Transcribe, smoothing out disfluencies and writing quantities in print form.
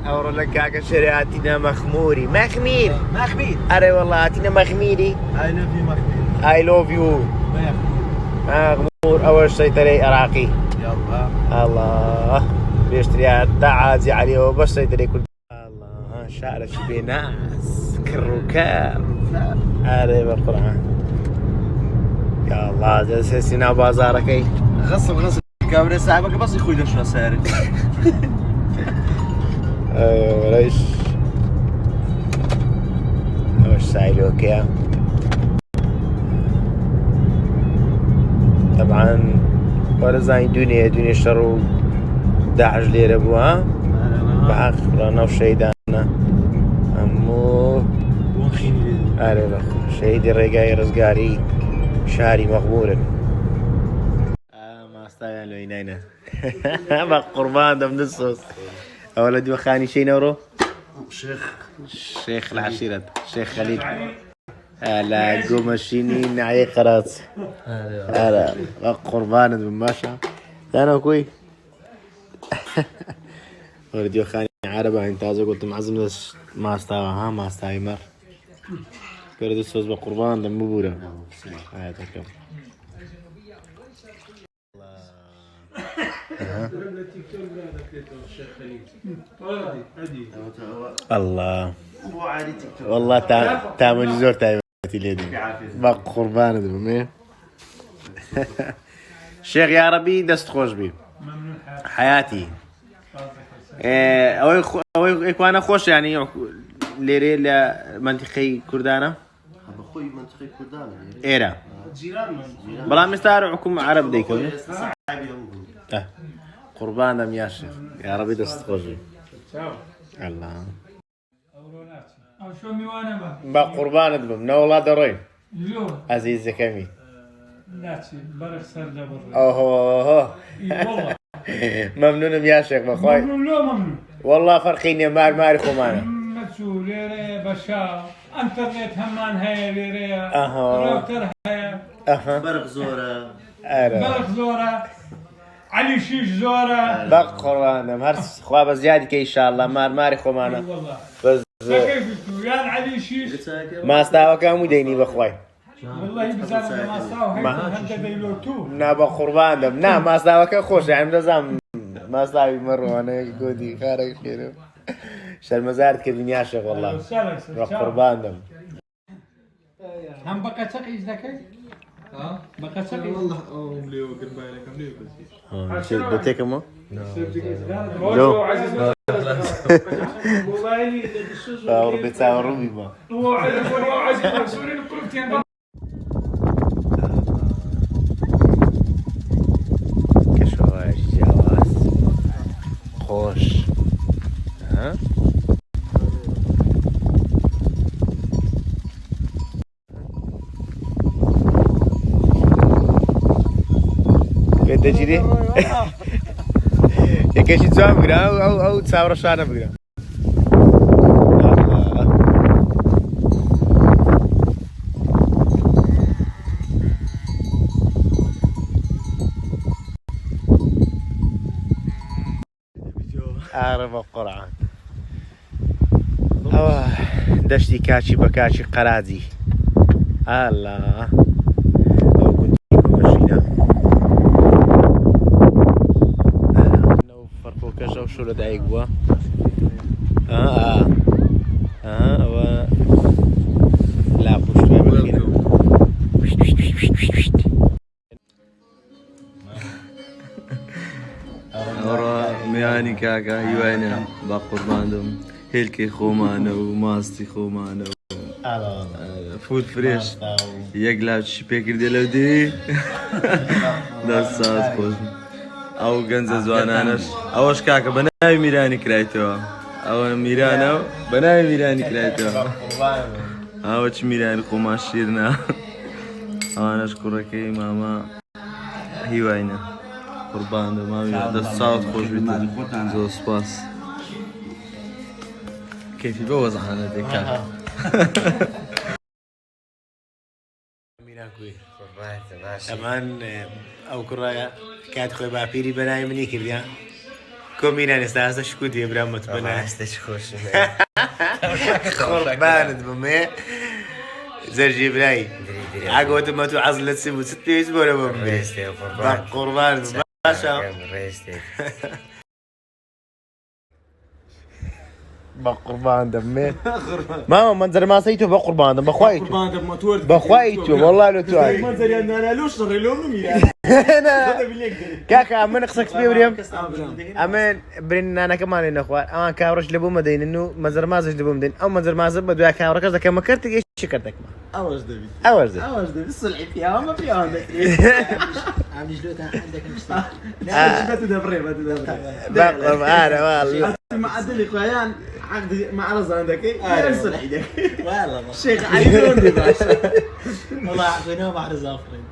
أورا لك كاكا شريعتنا مخموري مخمير أري والله أتينا مخميري I love you مخمور أول شيء تري عراقي يلا الله بيشتري تعازي عليه وبس يدري كل الله شعر شبه ناس كروكاب أري بالقرآن يا الله جلسنا بازارك أي غصب الكاميرا صاحبك بس يخوي لك شنو سارق ايوه ليش وش سايلوك يا طبعا ولا زي دنيا شرو 11 ليرة ابوها بحق رانا وشيدانا امو اعرف شهيدي الرقاي رزقاري شاري مغمورا ما استوى له يناينا بقى قربان ده من الصوص ولدي وخاني شي نورو شيخ العشيرة شيخ خليل لا قوم الشينين عليه خلاص هلا قربان من ماشا انا كوي ولدي وخاني عربة انت قلت معزم ما استوى ما استوى مر كرد الصوص بقربان دم بورا هاتك الله والله تعمل زور تعمل اليدين بق قربان دمي شيخ يا ربي دست خوش بي حياتي او اخوانا خوش يعني ليري لمنطقي كردانه اخوي منطقي كردانه ايرا بلا مستار حكم عرب ديك قربان دم يا شيخ يا ربي دست خوش بي الله او شو ميوانا با قربان دم نو والله درين عزيز كمي ناتي برك سر جبر اوه والله ممنون يا شيخ بخوي ممنون لا ممنون والله فرقيني ماري خمانه مسؤول ليري بشا انترنت همان هي ليري اها راوتر هي برق زوره برق زوره علي شيش زوره بق قربان دم هرس خواب زيادة كي ان شاء الله ماري خمانه والله بس كيف يا علي شيش ما استوى كم ديني بخوي والله بزاف ما صاو هي هدا ديلوتو نا بقربان دم نا ما استوى كخوش يعني مدزم ما استوى مرة انا قودي خارج خير شرمزارت كدنيا شيخ والله بقربان دم هم بقى تقي ذاك بقى تقي والله مليو قربايلك مليو بس شو بتيك مو جو عزيز موبايلي ربي تساوي روبي ما هو عزيز سوري الكروتين كشواش جواز خوش ها تجري يا كيش تسوي بقرا او تصور شانا بقرا أعرف القرآن دشتي كاشي بكاشي قرازي الله أو كنت ماشينا لو فرقو كاشا وشو لدعيق بوا و لا بوشتوي بالخير ورا مياني كاكا يوانا باقرباندم هيلكي خومانا وماستي خومانا فود فريش يقلب شبيكر ديالو دي داس ساعات خوش او جنز زوانانش اوش كاكا بناي ميراني كرايتو او ميرانا بناي ميراني كرايتو اوش ميراني خوماش شيرنا انا اشكرك ماما هيوانا قربان ما دست ساعات خوش بيتو زو سباس كيف يبوظ عنا ديكا امان او كرايا كانت خوي بابيري بناي مني كرديا كومينا نستاس شكوتي برام تبنا استشخوش قربان بمي زرجي بلاي عقوت ما تعزل تسيب ستي اسبوع بمي قربان باشا بقربان دمي ما منظر ما سيتو بقربان دم بخوايتو قربان دم ماتورد بخوايتو والله لو توعد منظر انا لوش صار لهم انا كاكا من قصك في وريم امان برين انا كمان ان اخوان امان كاورش لبو مدين انه منظر ما زج لبو مدين او منظر ما زب بدو كاورك كذا كما كرت ايش شكرتك ما اواش دبي اورز الصلعي فيها ما فيها عندك عم جلوتها عندك مش لا ما تدبري ما تدبري بقرب انا والله مع عدل اخوان عقد مع رز عندك ايه الصلعي ده والله الشيخ علي دون دي باشا والله عطيناه بعد الزافرين